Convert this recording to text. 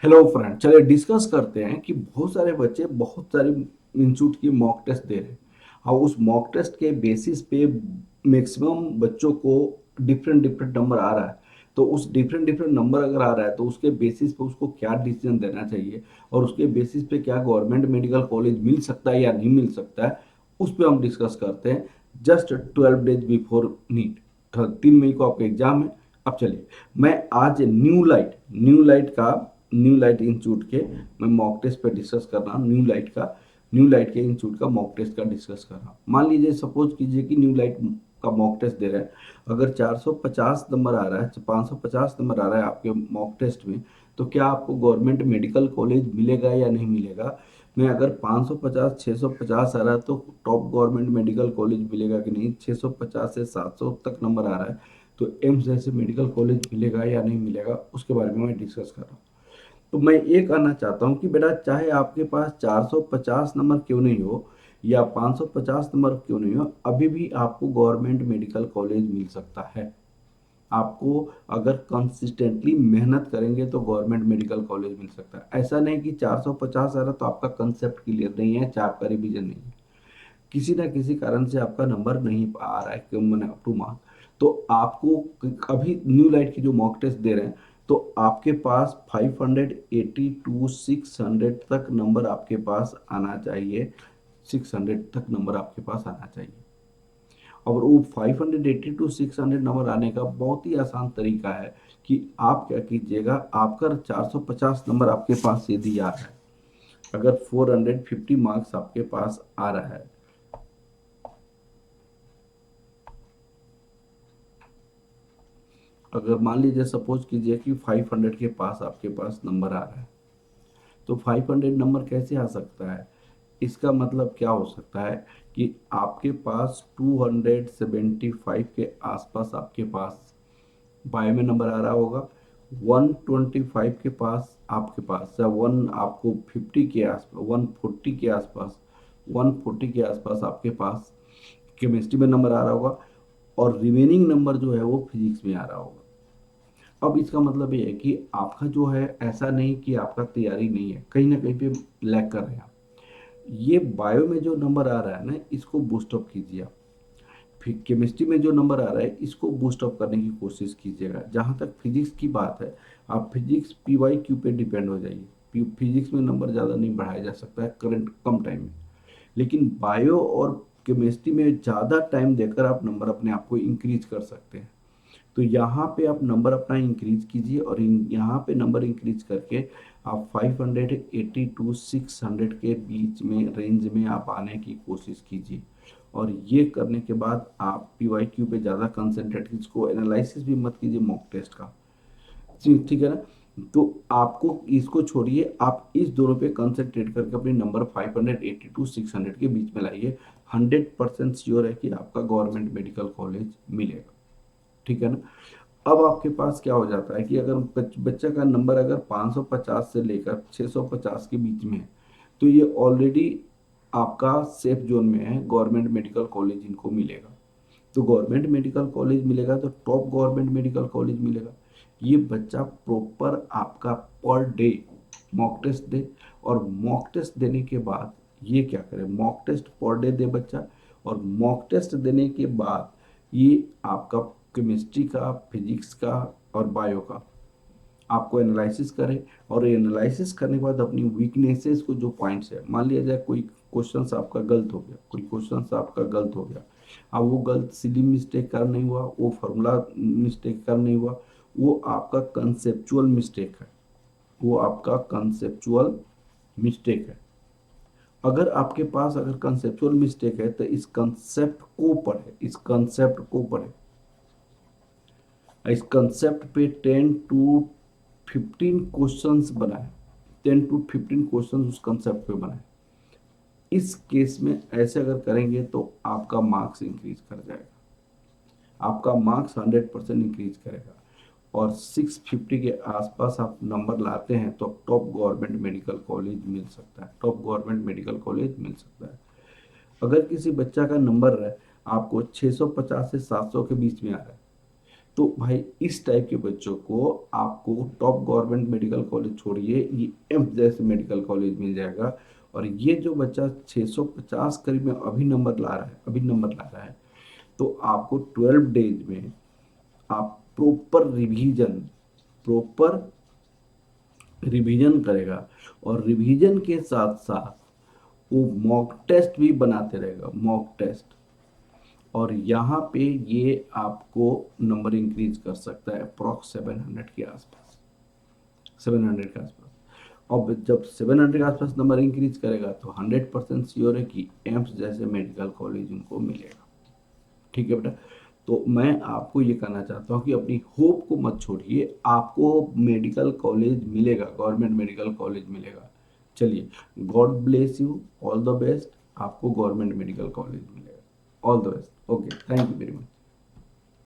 Hello friend, चलिए discuss करते हैं कि बहुत सारे बच्चे बहुत सारे इंस्टीट्यूट की मॉक टेस्ट दे रहे हैं और उस मॉक टेस्ट के बेसिस पे मैक्सिमम बच्चों को डिफरेंट डिफरेंट नंबर आ रहा है। तो उस डिफरेंट डिफरेंट नंबर अगर आ रहा है तो उसके बेसिस पे उसको क्या डिसीजन देना चाहिए और उसके बेसिस पे क्या गवर्नमेंट मेडिकल कॉलेज मिल सकता है या नहीं मिल सकता है, उस पर हम डिस्कस करते हैं। जस्ट 12 डेज बिफोर नीट, 3 मई को आपका एग्जाम है। अब चलिए, मैं आज न्यू लाइट इंस्टीट्यूट के मैं मॉक टेस्ट पे डिस्कस कर रहा हूँ। न्यू लाइट के इंस्टीट्यूट का मॉक टेस्ट का डिस्कस कर रहा हूँ। मान लीजिए, सपोज कीजिए कि न्यू लाइट का मॉक टेस्ट दे रहा है। अगर 450 नंबर आ रहा है, 550 नंबर आ रहा है आपके मॉक टेस्ट में, तो क्या आपको गवर्नमेंट मेडिकल कॉलेज मिलेगा या नहीं मिलेगा? मैं अगर 550 650 आ रहा है तो टॉप गवर्नमेंट मेडिकल कॉलेज मिलेगा कि नहीं? 650 से 700 तक नंबर आ रहा है तो एम्स जैसे मेडिकल कॉलेज मिलेगा या नहीं मिलेगा, उसके बारे में मैं डिस्कस कर रहा हूँ। तो मैं ये कहना चाहता हूँ कि बेटा, चाहे आपके पास 450 नंबर क्यों नहीं हो या 550 नंबर क्यों नहीं हो, अभी भी आपको गवर्नमेंट मेडिकल कॉलेज मिल सकता है। आपको अगर कंसिस्टेंटली मेहनत करेंगे तो गवर्नमेंट मेडिकल कॉलेज मिल सकता है। ऐसा नहीं कि 450 आ रहा तो आपका कंसेप्ट क्लियर नहीं है, चाहे आपका रिविजन नहीं है, किसी ना किसी कारण से आपका नंबर नहीं आ रहा है क्यों, मैंने अप टू मार्क। तो आपको अभी न्यू लाइट की जो मॉक टेस्ट दे रहे हैं, तो आपके पास 580 टू 600 तक नंबर आपके पास आना चाहिए। 600 तक नंबर आपके पास आना चाहिए। और वो 580 टू 600 नंबर आने का बहुत ही आसान तरीका है कि आप क्या कीजिएगा। आपका 450 नंबर आपके पास यदि आ रहा है, अगर 450 मार्क्स आपके पास आ रहा है, अगर मान लीजिए सपोज कीजिए कि 500 के पास आपके पास नंबर आ रहा है, तो 500 नंबर कैसे आ सकता है? इसका मतलब क्या हो सकता है कि आपके पास 275 के आसपास आपके पास बायो में नंबर आ रहा होगा। 125 के पास आपके पास, या वन आपको 50 के आसपास, 140 के आसपास, 140 के आसपास आपके पास केमिस्ट्री में नंबर आ रहा होगा। और रिमेनिंग नंबर जो है वो फिजिक्स में आ रहा होगा। अब इसका मतलब ये है कि आपका जो है, ऐसा नहीं कि आपका तैयारी नहीं है, कहीं ना कहीं पे लैग कर रहे हैं आप। ये बायो में जो नंबर आ रहा है ना, इसको बूस्ट अप कीजिए आप। फिर केमिस्ट्री में जो नंबर आ रहा है, इसको बूस्ट अप करने की कोशिश कीजिएगा। जहाँ तक फिजिक्स की बात है, आप फिजिक्स PYQ पे डिपेंड हो जाइए। फिजिक्स में नंबर ज़्यादा नहीं बढ़ाया जा सकता है करंट कम टाइम में। लेकिन बायो और केमिस्ट्री में ज़्यादा टाइम देकर आप नंबर अपने आप को इंक्रीज कर सकते हैं। तो यहाँ पे आप नंबर अपना इंक्रीज कीजिए और यहाँ पे नंबर इंक्रीज करके आप 580 टू 600 के बीच में रेंज में आप आने की कोशिश कीजिए। और ये करने के बाद आप PYQ पे ज़्यादा कंसंट्रेट कीजिए, इसको एनालिसिस भी मत कीजिए मॉक टेस्ट का। ठीक है ना? तो आपको इसको छोड़िए, आप इस दोनों पे कंसंट्रेट करके अपने नंबर 580 टू 600 के बीच में लाइए। 100% श्योर है कि आपका गवर्नमेंट मेडिकल कॉलेज मिलेगा। ठीक है ना? अब आपके पास क्या हो जाता है कि अगर बच्चा का नंबर अगर 550 से लेकर 650 के बीच में है, तो ये ऑलरेडी आपका सेफ जोन में है, गवर्नमेंट मेडिकल कॉलेज इनको मिलेगा। तो गवर्नमेंट मेडिकल कॉलेज मिलेगा तो टॉप गवर्नमेंट मेडिकल कॉलेज मिलेगा। ये बच्चा प्रॉपर आपका पर डे मॉक टेस्ट दे, और मॉक टेस्ट देने के बाद ये क्या करे, मॉक टेस्ट पर डे दे बच्चा। और मॉक टेस्ट देने के बाद ये आपका केमिस्ट्री का, फिजिक्स का और बायो का आपको एनालिसिस करे। और एनालिसिस करने के बाद अपनी वीकनेसेस को, जो पॉइंट्स है, मान लिया जाए कोई क्वेश्चन आपका गलत हो गया, कोई क्वेश्चन आपका गलत हो गया। अब वो गलत सिली मिस्टेक कर नहीं हुआ, वो फार्मूला मिस्टेक कर नहीं हुआ, वो आपका कंसेप्चुअल मिस्टेक है। वो आपका कंसेप्चुअल मिस्टेक है। अगर आपके पास अगर कंसेप्चुअल मिस्टेक है तो इस कंसेप्ट को पढ़े, इस कंसेप्ट को पढ़े, इस कंसेप्ट पे 10 टू 15 क्वेश्चंस बनाए। 10 टू 15 क्वेश्चंस उस कंसेप्ट पे बनाए। इस केस में ऐसे अगर करेंगे तो आपका मार्क्स इंक्रीज कर जाएगा। आपका मार्क्स 100% इंक्रीज करेगा। और 650 के आसपास आप नंबर लाते हैं तो टॉप गवर्नमेंट मेडिकल कॉलेज मिल सकता है, टॉप गवर्नमेंट मेडिकल कॉलेज मिल सकता है। अगर किसी बच्चा का नंबर है आपको 650 से 700 के बीच में आ रहा है, तो भाई इस टाइप के बच्चों को आपको टॉप गवर्नमेंट मेडिकल कॉलेज छोड़िए, ये एम्स जैसे मेडिकल कॉलेज मिल जाएगा। और ये जो बच्चा 650 करीब में अभी नंबर ला रहा है, तो आपको 12 डेज में आप प्रॉपर रिवीजन करेगा, और रिवीजन के साथ साथ वो मॉक टेस्ट भी बनाते रहेगा, मॉक टेस्ट। और यहाँ पे ये आपको नंबर इंक्रीज कर सकता है अप्रॉक्स 700 के आसपास, 700 के आसपास। और जब 700 के आसपास नंबर इंक्रीज करेगा तो 100% श्योर है कि एम्स जैसे मेडिकल कॉलेज उनको मिलेगा। ठीक है बेटा। तो मैं आपको ये कहना चाहता हूँ कि अपनी होप को मत छोड़िए, आपको मेडिकल कॉलेज मिलेगा, गवर्नमेंट मेडिकल कॉलेज मिलेगा। चलिए, God bless you, all the best, आपको गवर्नमेंट मेडिकल कॉलेज मिलेगा। All the best. Okay, thank you very much.